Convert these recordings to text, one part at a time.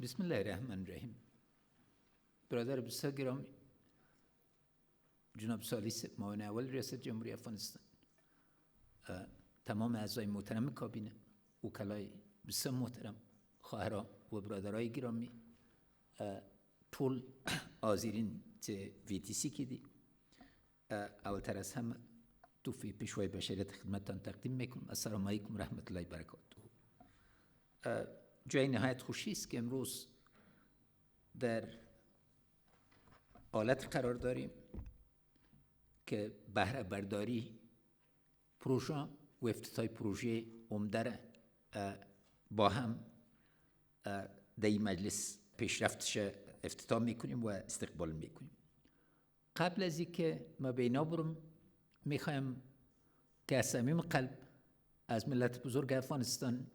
بسم الله الرحمن الرحیم. برادر بسیار گرامی، جناب سالیس معاون اول ریاست جمهوری افغانستان، تمام اعضای محترم کابینه، وکلای بسیار محترم، خواهران و برادرای گرامی، طول حاضرین که VTC کردی، اولتر از همه توفیق پیشوای بشریت خدمتتان تقدیم میکنم. السلام علیکم و رحمت الله و برکاته. جای نهایت خوشی است که امروز در حالت قرار داریم که بهره برداری پروژه و افتتاح پروژه عمده با هم در این مجلس پیشرفتش افتتاح میکنیم و استقبال میکنیم. قبل از اینکه ما به اینا برم، میخوایم که از صمیم قلب از ملت بزرگ افغانستان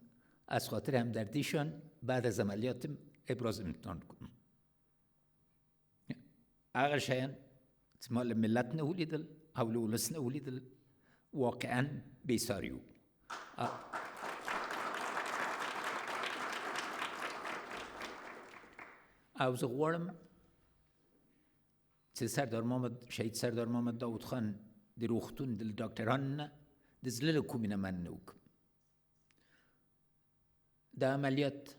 از خاطر همدردیشان بعد از عملیات ابراز امتنان کنم. هغه شیان چې مال ملت نه ولیدل او له ولس نه ولیدل واقعا بېساري وو. او زه غواړم چې شهید سردار محمد داود خان د روغتون د ډاکټرانو نه د زړه له کومې نه مننه وکړم. دا عملیات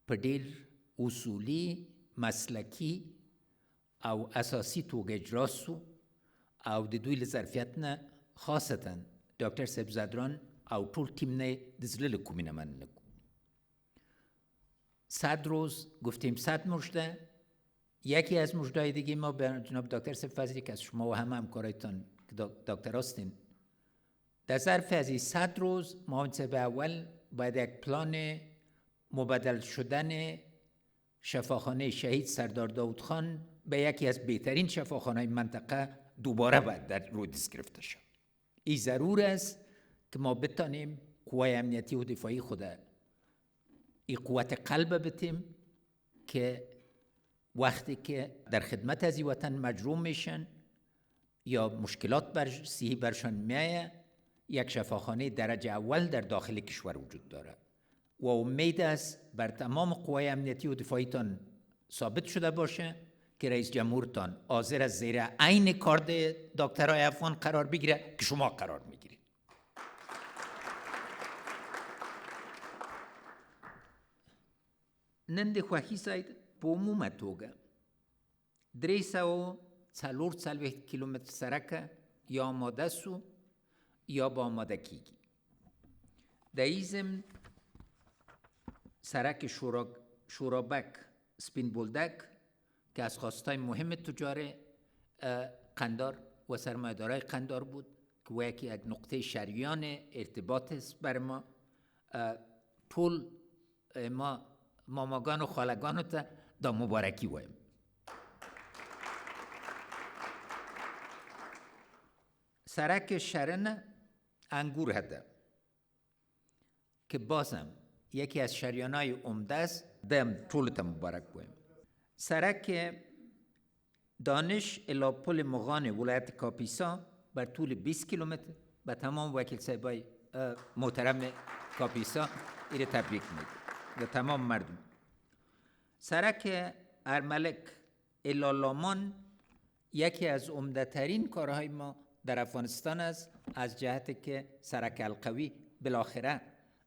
په ډېر اصولي، مسلکي او اساسي توګه اجرا سو او د دوی له ظرفیت نه خاصتا ډاکټر صاحب زدران او ټول تیم نه د زړه له کومې نه مننه کوم. 100 روز گفتیم 100 مژده. یکی از مژده‌های دیگه ما به جناب دکتر صاحب فضلی که از شما و همه همکارایتان که دکتر هستین، در ظرف از این 100 روز ما منصب اول باید یک پلان مبدل شدن شفاخانه شهید سردار داود خان به یکی از بهترین شفاخانه‌های منطقه دوباره باید در رو دست گرفته شد. این ضرور است که ما بتانیم قوای امنیتی و دفاعی خود این قوت قلب بتیم که وقتی که در خدمت از این وطن مجروم میشن یا مشکلات صحی برشان میایه، یک شفاخانه درجه اول در داخل کشور وجود داره و امید است بر تمام قوای امنیتی و دفاعیتان ثابت شده باشه که رئیس جمهورتان حاضر از زیر عین کارد دکترای افغان قرار بگیره که شما قرار میگیرید. نن د خوښي ځای په عمومه توګه 340 کیلومتر سرکه یا آماده سو یا با آماده کیږي. د این ضمن سرک شورابک سپین بولدک که از خواستهای مهم تجار قندار و سرمایه‌دارای قندار بود که و یکی از نقطه شریان ارتباط است بر ما، طول ما ماماگان و خالگان تا دا مبارکی وایم. سرک شرن انگور هده که بازم یکی از شریانای عمده است، دم طولت مبارک وایم. سرک دانش الی پل مغان ولایت کاپیسا بر طول 20 کیلومتر به تمام وکیل صاحبای محترم کاپیسا ایره تبریک میگم و تمام مردم. سرک ارملک الی لامان یکی از عمده ترین کارهای ما در افغانستان است، از جهت که سرک القوی بالاخره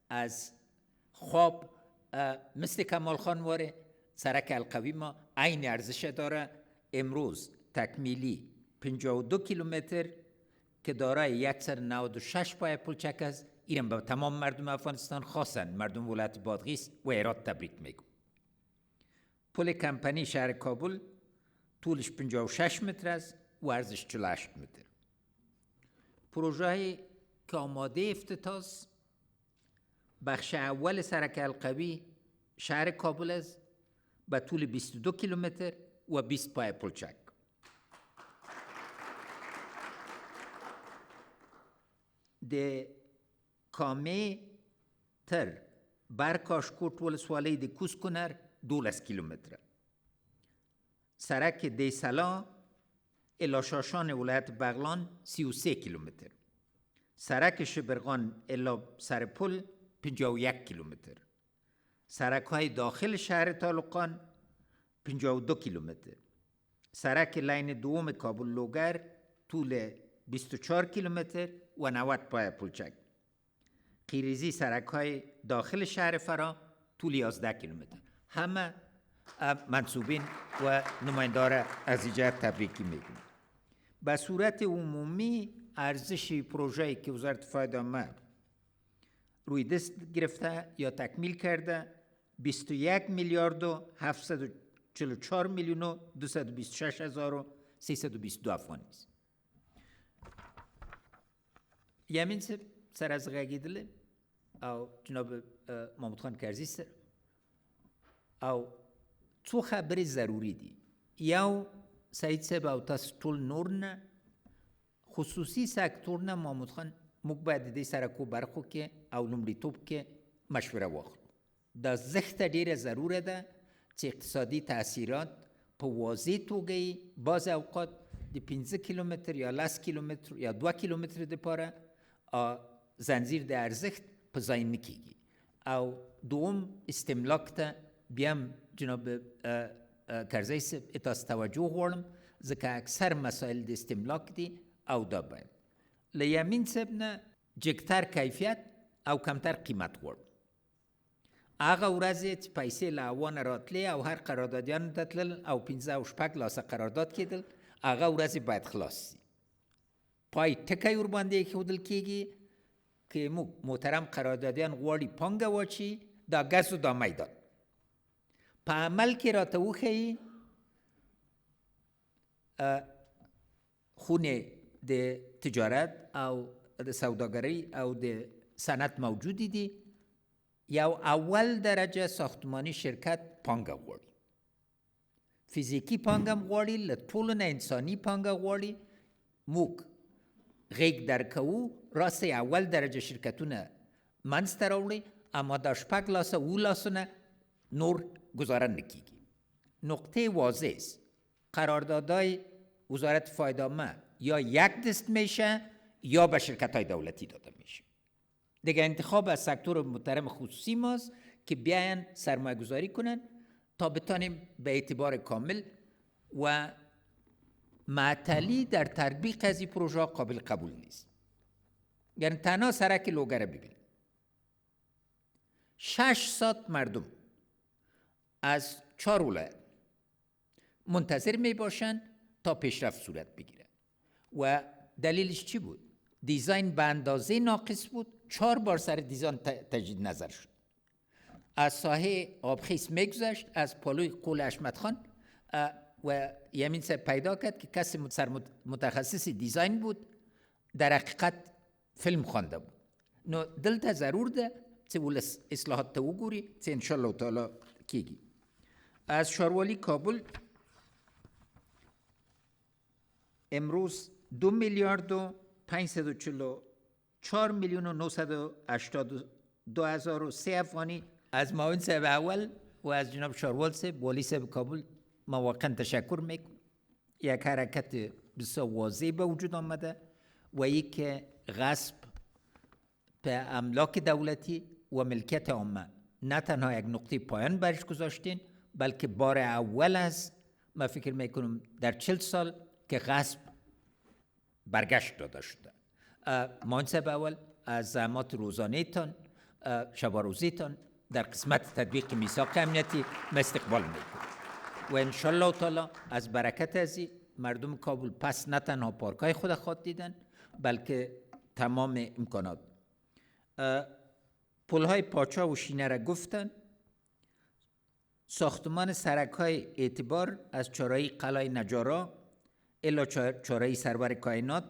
از خواب مثل کمال خان واره. سرک القوی ما عین ارزش داره. امروز تکمیلی 52 کیلومتر که دارای 196 پای پلچک است. اینم به تمام مردم افغانستان، خاصا مردم ولایت بادغیس و هرات تبریک میگم. پل کمپنی شهر کابل طولش 56 متر است و ارزش 48 متر. پروژه که آماده افتتاح است، بخش اول سرک القوی شهر کابل است به طول 22 کیلومتر و 20 پای پلچک. د کامه تر برکاشکوټ ولسوالۍ د کوز کونر 12 کیلومتره. سرک دیسلا الی شاشان ولایت بغلان 33 کیلومتر. سرک شبرغان الی سرپل 51 کیلومتر. سرک‌های داخل شهر تالقان 52 کیلومتر، سرک لین دوم کابل لوگر طول 24 کیلومتر و 90 پای پلچک. خیریزی سرک‌های داخل شهر فرا طول 11 کیلومتر. همه منصوبین و نمایندار از اینجا تبریکی میگیم. به صورت عمومی ارزش پروژه‌ای که وزارت فایده عامه روی دست گرفته یا تکمیل کرده 21 میلیارد و 744 میلیون و 226 هزار و 322 افغانی است. یمین سر از غگیدله او جناب محمود خان کرزی سر او څو خبرې ضروری دي. یو سعید صاحب او تاسو ټول نور نه خصوصي سکتور نه محمود خان موږ باید د دې سرکو برخو کې او لومړیتوب کې مشوره واخلو. دا زښته ډیره ضروره ده چې اقتصادي تاثیرات په واضح توګه بعض اوقات د 15 کیلومتر یا 10 کیلومتر یا 2 کیلومتر دپاره زنجیر د ارزښت په ځای نه کیږي. او دوم استملاک ته بیا هم جناب کرزی صاحب تاسو توجه غواړم ځکه اکثر مسائل د استملاک دي او دا باید له یمین صاحب نه جګتر کیفیت او کمتر قیمت غواړم. هغه ورځې چې پیسې له اوانه راتلې او هر قراردادیانو ته تلل او 15 او شپږ لاسه قرارداد کېدل هغه ورځې باید خلاص شي. پای ټکی ورباندې ایښودل کېږي که موږ محترم قراردادیان غواړي پانګه واچي دا ګز و دا میدان په عمل کې راته وښیي خونې د تجارت او د سوداګرۍ او د صنعت موجودی دي. یو اول درجه ساختمانی شرکت پانګه غواړي، فیزیکی پانګه هم غواړي، له ټولو نه انساني پانګه غواړي. موږ غیږ درکوو راسته اول درجه شرکتونه منځته راوړي، اما دا شپږ لاسه اووه لاسونه نور گزاره نکیږي. نقطه واضح است قراردادهای وزارت فایده عامه یا یک دست میشه یا به شرکت های دولتی داده میشه. دیگه انتخاب از سکتور محترم خصوصی ماست که بیاین سرمایه گذاری کنن تا بتانیم به اعتبار کامل و معطلی در تطبیق از این پروژه قابل قبول نیست. یعنی تنها سرک لوگره ببین 6 ساعت مردم از 4 ولایت منتظر می باشند تا پیشرفت صورت بگیره و دلیلش چی بود؟ دیزاین به اندازه ناقص بود. 4 بار سر دیزاین تجدید نظر شد. از ساحه آبخیس میگذشت از پالوی قول حشمت خان و یمین صاحب پیدا کرد که کسی متخصص دیزاین بود در حقیقت فیلم خوانده بود. نو دلته ضرور ده چې ولس اصلاحات ته وګوري چې انشاءالله تعالی کیږي. از ښاروالي کابل امروز 2 میلیارد و 544 میلیون و 982 هزار و 3 افغانی از معاون صاحب اول و از جناب ښاروال صاحب والی صاحب کابل ما واقعا تشکر میکنم. یک حرکت بسیار واضح به وجود آمده و یک غصب به املاک دولتی و ملکیت عامه نه تنها یک نقطه پایان برش گذاشتین بلکه بار اول است من فکر میکنم در 40 سال که غصب برگشت داده شده. معاون صاحب اول از زحمات روزانه تان شب روزیتان در قسمت تطبیق میثاق امنیتی استقبال میکنم و انشالله تعالی از برکت ازی مردم کابل پس نه تنها پارکای خود خواد دیدن بلکه تمام امکانات. پلهای پاچا و شینه را گفتن. ساختمان سرک‌های اعتبار از چهارراهی قلعه نجارا الا چهارراهی سرور کائنات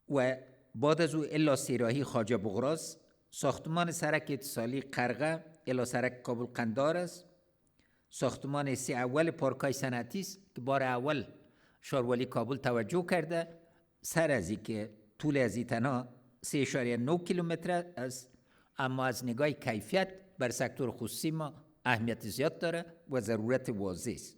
و بعد از او الا سیراهی خواجه بغراز. ساختمان سرک اتصالی قرغه الا سرک کابل قندار است. ساختمان سی اول پارکای صنعتی است که بار اول ښاروالي کابل توجه کرده. سر از این که طول از این تنها 3.9 کیلومتر است اما از نگاه کیفیت بر سکتور خصوصی ما اهمیت زیاد داره و ضرورت واضح است.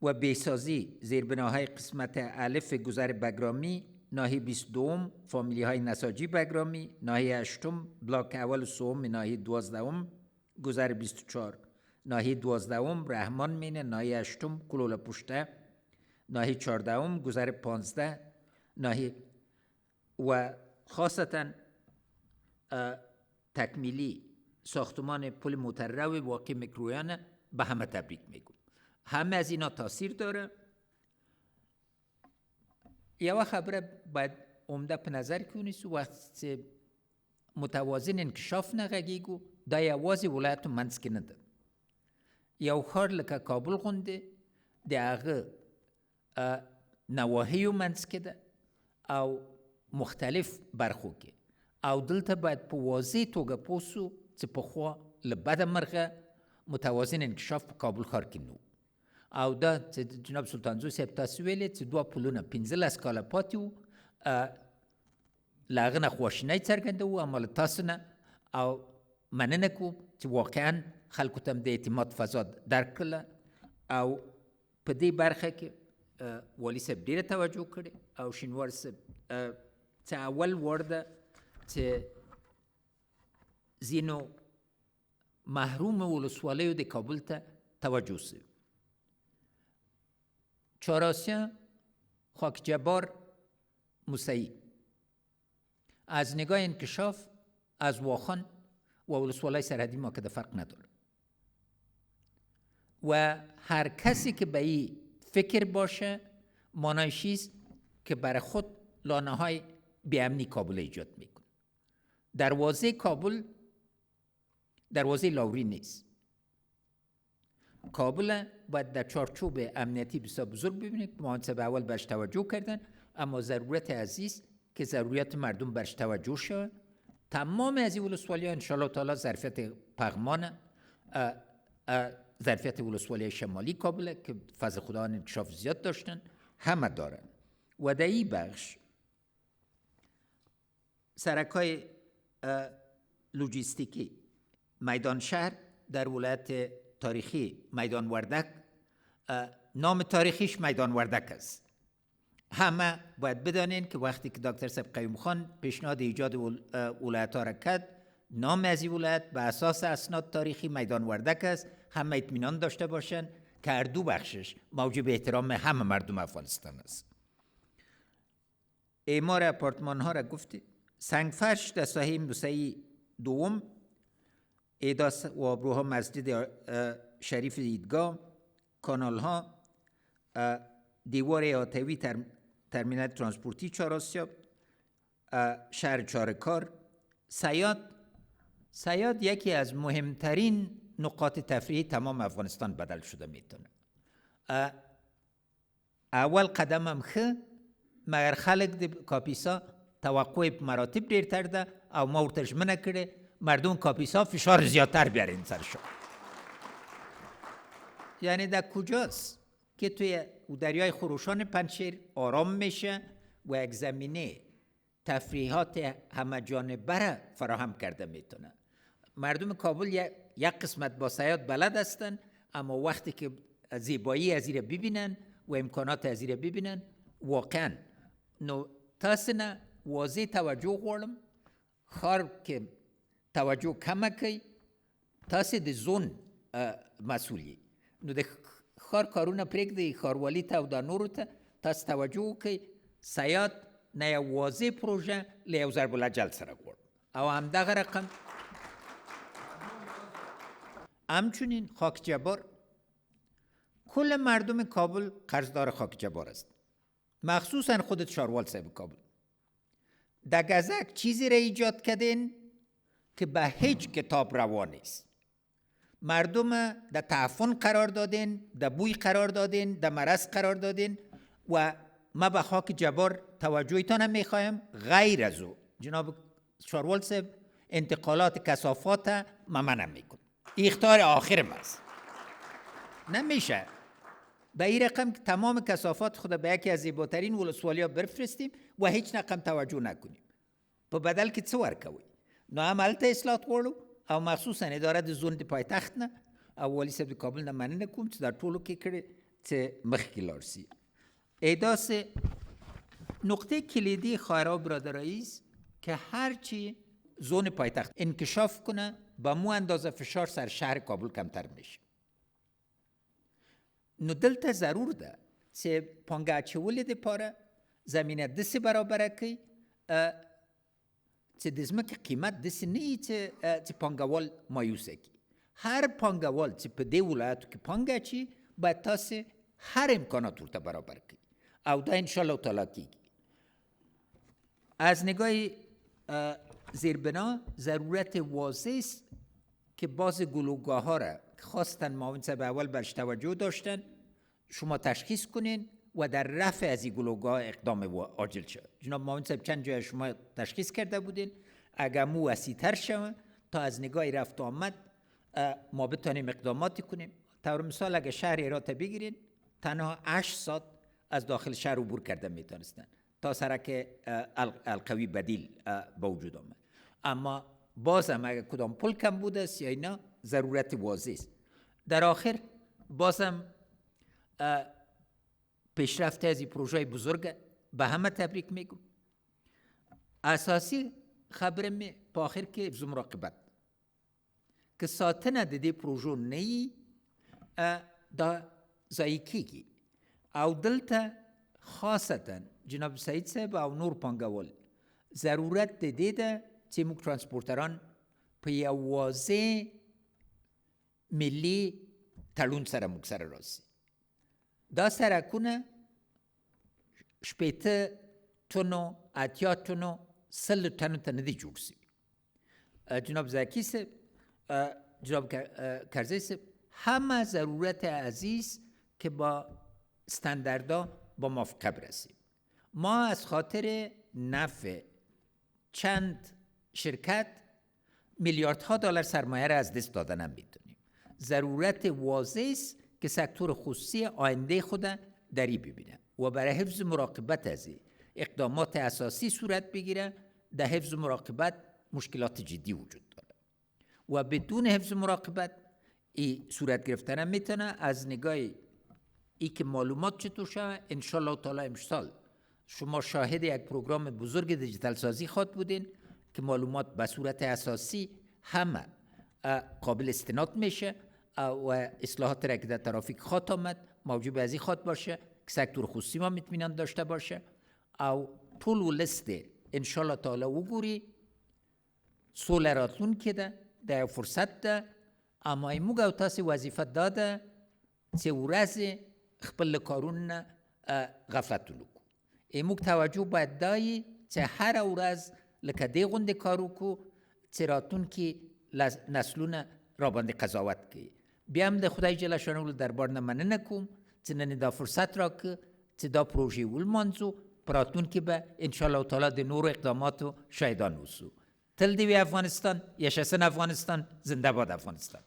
و بهسازی زیربناهای قسمت الف گذر بگرامی ناحیه 22 فامیلی های نساجی بگرامی، ناحیه 8 بلاک اول و سوم ناحیه 12 گذر 24، ناحیه 12 رحمان مینه، ناحیه 8 کلوله پشته، ناحیه 14 گذر 15، ناحیه و خاصتا تکمیلی ساختمان پل مترو واقع مکرویان به همه تبریک میگم. همه از اینا تاثیر داره. یه خبره باید عمده په نظر کې ونیسو، وقت متوازن انکشاف نه غږیږو دا یوازې ولایتو منځ کې نه ده. یو ښار لکه کابل غوندې د هغه نواحیو منځ کې ده او مختلف برخو کې، او دلته باید په واضح توګه پوه سو چې پخوا له بده مرغه متوازن انکشاف په کابل ښار کې نه، او دا چې جناب سلطانزو صاحب تاسو ویلې چې 2 پلونه 15 کاله پاتې وو، له هغه نه خواشینی څرګندوو، اما له تاسو نه او مننه کوم چې واقعا خلکو ته د اعتماد فضا درک کړله، او په دې برخه کې والي صاحب ډېره توجه کړې او شینوار صاحب چې اول وار ده چې ځینو محروم ولسوالیو د کابل ته توجه سوی. چهارآسیا، خاک جبار، موسعی از نگاه انکشاف از واخان و ولسوالای سرحدی ما که ده فرق نداره و هر کسی که به این فکر باشه معنایش است که برای خود لانه های بیامنی کابل ایجاد میکنه. دروازه کابل دروازه لاوری نیست. کابل باید در چارچوب امنیتی بسیار بزرگ ببینید. محاسب اول برش توجه کردن، اما ضرورت عزیز که ضروریات مردم برش توجه شد. تمام از این ولسوالی ها انشاءالله تعالی ظرفیت پغمان، ظرفیت ولسوالی شمالی کابل که فضل خدا انکشاف زیاد داشتن همه دارن. و در این بخش سرکای لوجستیکی میدان شهر در ولایت تاریخی میدان وردک، نام تاریخیش میدان وردک است. همه باید بدانین که وقتی که دکتر صاحب قیوم خان پیشنهاد ایجاد ولایت ها را کرد، نام از این ولایت به اساس اسناد تاریخی میدان وردک است. همه اطمینان داشته باشن که هر دو بخشش موجب احترام همه مردم افغانستان است. اعمار اپارتمان ها را گفتید. سنگفرش در ساحه موسعی دوم، ایداس و آبروها مسجد شریف دیدگاه، کانال ها، دیوار احاطوی ترمینال ترانسپورتی چهارآسیا، شهر چارکار، صیاد یکی از مهمترین نقاط تفریحی تمام افغانستان بدل شده میتونه. اول قدم هم خه، مگر خلق دی کاپیسا توقع مراتب دیرتر ده او ما ورته ژمنه کړې مردم کاپیسا فشار زیادتر بیارین سرشو. یعنی در کجاست که توی دریای خروشان پنجشیر آرام میشه و یک زمینه تفریحات همه جانبه را فراهم کرده میتونه. مردم کابل یک قسمت با صیاد بلد هستن، اما وقتی که زیبایی از این ببینن و امکانات از این ببینن واقعا نو تاسو نه واضح توجه غواړم. خار که توجه کمه کوي تاسو د زون مسئولی، نو د خار کارونه پرېږدئ ښاروالي ته او دا نورو ته تاسو توجه وکړئ. صیاد نه یو واضح پروژه له یو ضرب الاجل سره غواړم او همدغه رقم همچنین خاک جبار. کل مردم کابل قرضدار خاک جبار است، مخصوصا خودت شاروال صاحب کابل. در گزک چیزی را ایجاد کردین که به هیچ کتاب روا نیست. مردم در تعفن قرار دادین، در بوی قرار دادین، در مرض قرار دادین و ما به خاک جبار توجهتان میخوایم. غیر از او جناب شاروال صاحب انتقالات کثافات منع میکن. اختیار آخرم است. نمیشه به این رقم که تمام کثافات خود به یکی از زیباترین ولسوالیا بفرستیم و هیچ رقم توجه نکنیم. په بدل کې څه ورکوي؟ نو هم هلته اصلاحات غواړو او مخصوصا اداره د زون د پایتخت نه او والي صاحب د کابل نه مننه کوم چې دا ټولو کې کړي چې مخکې لاړ سي. احداث نقطه کلیدی خواهرها و برادرایی است که هرچی زون پایتخت انکشاف کنه با مو اندازه فشار سر شهر کابل کمتر میشه. نو دلته ضرور ده چې پانګه اچولې دپاره زمینه داسې برابره کړي چې د ځمکې قیمت داسې نه وي چې پانګوال مایوسه کړي. هر پانګوال چې په دې ولایتو کې پانګه اچي باید تاسې هر امکانات ورته برابر کړي او دا انشاءالله تعالی کیږي. از نگاه زیربنا ضرورت واضح است که باز گلوگاه ها را خواستن معاون صاحب اول برش توجه داشتن شما تشخیص کنین و در رفع از این گلوگاه اقدام عاجل شد. جناب معاون صاحب چند جای شما تشخیص کرده بودین اگر مو وسیع‌تر شود تا از نگاه رفت آمد ما بتونیم اقداماتی کنیم. طور مثال اگر شهر هرات بگیرین تنها 8 ساعت از داخل شهر عبور کرده میتونستن تا سرک القوی بدیل با وجود آمد. اما بازم اگر کدام پل کم بوده است یا اینا ضرورت واضح است. در آخر بازم پیشرفت از این پروژه بزرگ به همه تبریک میگم. اساسی خبرم په آخر کې حفظ مراقبت که ساتنه د دې پروژو نه وي دا ضایع کیږي او دلته خاصتا جناب سعید صاحب او نور پانګوال ضرورت د دې ده چې موږ ترانسپورتران په یو واضح ملي تړون سره موږ سره راسي. دا سرکونه 80 تنو 80 تنو 100 تنو ته نه دي جوړ سوي. جناب زاکی صاحب جناب کرزی صاحب همه ضرورت عزیز که با استانداردها با موافقه برسیم. ما از خاطر نفع چند شرکت میلیاردها دلار سرمایه را از دست دادن هم میتونیم. ضرورت واضح است که سکتور خصوصی آینده خود دری ببینه و برای حفظ مراقبت از اقدامات اساسی صورت بگیره. در حفظ مراقبت مشکلات جدی وجود داره و بدون حفظ مراقبت این صورت گرفتن هم میتونه. از نگاه ای که معلومات چطور شود انشالله تعالی امسال شما شاهد یک پروگرام بزرگ دیجیتال سازی خواهد بودین که معلومات به صورت اساسی همه قابل استناد میشه و اصلاحات را که در ترافیک خواهد آمد موجب از این خواهد باشه که سکتور خصوصی ما اطمینان داشته باشه او طول و لست انشالله تعالی وګوري سوله راتلونکې ده دا یو فرصت ده اما موږ او تاسې وظیفه دا ده چې ورځې خپل له کارونو نه غفلت ونه کړو. موږ توجه باید دا وي چې هره ورځ لکه دې غوندې کار وکړو چې راتلونکي نسلونه راباندې قضاوت کوي. بیا هم د خدای جل شانه له دربار نه مننه کوم چې نن دا فرصت راکړه چې دا پروژې ولمانځو په راتلونکي به انشاءالله تعالی د نورو اقداماتو شاهدان اوسو. تل دې وي افغانستان، یشسن افغانستان، زنده باد افغانستان.